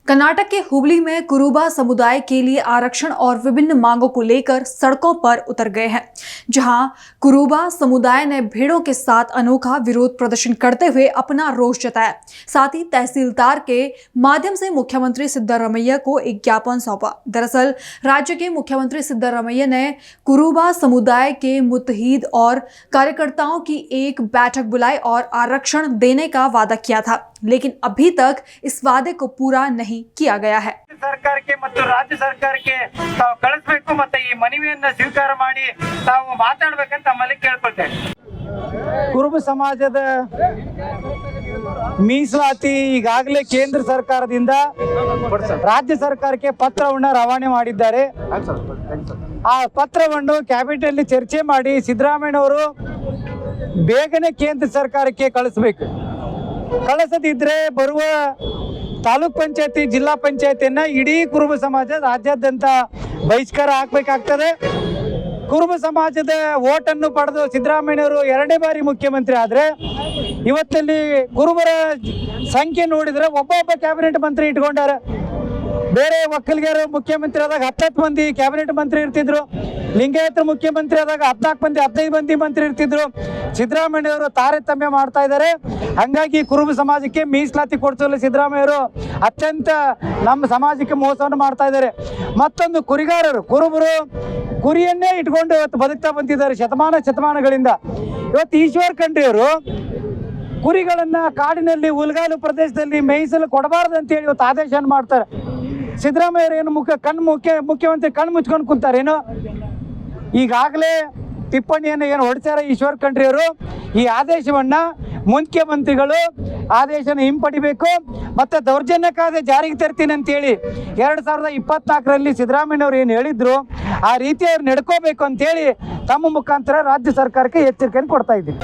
कर्नाटक के हुबली में कुरुबा समुदाय के लिए आरक्षण और विभिन्न मांगों को लेकर सड़कों पर उतर गए हैं, जहां कुरुबा समुदाय ने भीड़ों के साथ अनोखा विरोध प्रदर्शन करते हुए अपना रोष जताया। साथ ही तहसीलदार के माध्यम से मुख्यमंत्री सिद्धरामैया को एक ज्ञापन सौंपा। दरअसल राज्य के मुख्यमंत्री सिद्धरामैया ने कुरुबा समुदाय के मुत्तहिद और कार्यकर्ताओं की एक बैठक बुलाई और आरक्षण देने का वादा किया था, लेकिन अभी तक इस वादे को पूरा नहीं किया गया है। ಸರ್ಕಾರ ಮತ್ತು ರಾಜ್ಯ ಸರ್ಕಾರಕ್ಕೆ ತಾವು ಕಳಿಸಬೇಕು ಮತ್ತು ಈ ಮನವಿಯನ್ನು ಸ್ವೀಕಾರ ಮಾಡಿ ತಾವು ಮಾತಾಡಬೇಕಂತ ತಮ್ಮಲ್ಲಿ ಕೇಳ್ಕೊಳ್ತೇನೆ। ಕುರುಬ ಸಮಾಜದ ಮೀಸಲಾತಿ ಈಗಾಗಲೇ ಕೇಂದ್ರ ಸರ್ಕಾರದಿಂದ ರಾಜ್ಯ ಸರ್ಕಾರಕ್ಕೆ ಪತ್ರವನ್ನು ರವಾನೆ ಮಾಡಿದ್ದಾರೆ। ಆ ಪತ್ರವನ್ನು ಕ್ಯಾಬಿನೆಟ್ ಅಲ್ಲಿ ಚರ್ಚೆ ಮಾಡಿ ಸಿದ್ದರಾಮಯ್ಯ ಅವರು ಬೇಗನೆ ಕೇಂದ್ರ ಸರ್ಕಾರಕ್ಕೆ ಕಳಿಸಬೇಕು। ಕಳಿಸದಿದ್ರೆ ಬರುವ ತಾಲೂಕ್ ಪಂಚಾಯತಿ ಜಿಲ್ಲಾ ಪಂಚಾಯತಿಯನ್ನ ಇಡೀ ಕುರುಬ ಸಮಾಜ ರಾಜ್ಯಾದ್ಯಂತ ಬಹಿಷ್ಕಾರ ಹಾಕಬೇಕಾಗ್ತದೆ। ಕುರುಬ ಸಮಾಜದ ಓಟನ್ನು ಪಡೆದು ಸಿದ್ದರಾಮಯ್ಯವರು ಎರಡನೇ ಬಾರಿ ಮುಖ್ಯಮಂತ್ರಿ ಆದರೆ ಇವತ್ತಲ್ಲಿ ಕುರುಬರ ಸಂಖ್ಯೆ ನೋಡಿದ್ರೆ ಒಬ್ಬೊಬ್ಬ ಕ್ಯಾಬಿನೆಟ್ ಮಂತ್ರಿ ಇಟ್ಕೊಂಡಾರೆ। ಬೇರೆ ಒಕ್ಕಲಿಗರು ಮುಖ್ಯಮಂತ್ರಿ ಆದಾಗ 10 ಮಂದಿ ಕ್ಯಾಬಿನೆಟ್ ಮಂತ್ರಿ ಇರ್ತಿದ್ರು, ಲಿಂಗಾಯತರ ಮುಖ್ಯಮಂತ್ರಿ ಆದಾಗ 14 ಮಂದಿ 15 ಮಂದಿ ಮಂತ್ರಿ ಇರ್ತಿದ್ರು। ಸಿದ್ದರಾಮಯ್ಯವರು ತಾರತಮ್ಯ ಮಾಡ್ತಾ ಇದ್ದಾರೆ। ಹಂಗಾಗಿ ಕುರುಬ ಸಮಾಜಕ್ಕೆ ಮೀಸಲಾತಿ ಕೊಡಿಸಲು ಸಿದ್ದರಾಮಯ್ಯವರು ಅತ್ಯಂತ ನಮ್ಮ ಸಮಾಜಕ್ಕೆ ಮೋಸವನ್ನು ಮಾಡ್ತಾ ಇದ್ದಾರೆ। ಮತ್ತೊಂದು ಕುರಿಗಾರರು ಕುರುಬರು ಕುರಿಯನ್ನೇ ಇಟ್ಕೊಂಡು ಇವತ್ತು ಬದುಕ್ತಾ ಬಂದಿದ್ದಾರೆ ಶತಮಾನಗಳಿಂದ। ಇವತ್ತು ಈಶ್ವರ್ ಖಂಡ್ರೆಯವರು ಕುರಿಗಳನ್ನ ಕಾಡಿನಲ್ಲಿ ಹುಲ್ಗಾಲು ಪ್ರದೇಶದಲ್ಲಿ ಮೇಯಿಸಲು ಕೊಡಬಾರ್ದು ಅಂತ ಹೇಳಿ ಇವತ್ತು ಆದೇಶ ಮಾಡ್ತಾರೆ। ಸಿದ್ದರಾಮಯ್ಯರು ಏನು ಮುಖ್ಯಮಂತ್ರಿ ಕಣ್ಣು ಮುಚ್ಕೊಂಡು ಕುಂತಾರೇನು? ಈಗಾಗಲೇ ಟಿಪ್ಪಣಿಯನ್ನು ಏನು ಹೊಡ್ತಾರೆ ಈಶ್ವರ್ ಖಂಡ್ರೆಯವರು, ಈ ಆದೇಶವನ್ನ ಮುಖ್ಯಮಂತ್ರಿಗಳು ಆದೇಶನ ಹಿಂಪಡಿಬೇಕು ಮತ್ತು ದೌರ್ಜನ್ಯ ಕಾಯ್ದೆ ಜಾರಿಗೆ ತರ್ತೀನಿ ಅಂತೇಳಿ 2024ರಲ್ಲಿ ಸಿದ್ದರಾಮಯ್ಯವರು ಏನು ಹೇಳಿದ್ರು ಆ ರೀತಿ ಅವ್ರು ನಡ್ಕೋಬೇಕು ಅಂತೇಳಿ ತಮ್ಮ ಮುಖಾಂತರ ರಾಜ್ಯ ಸರ್ಕಾರಕ್ಕೆ ಎಚ್ಚರಿಕೆಯನ್ನು ಕೊಡ್ತಾ ಇದ್ದೀನಿ।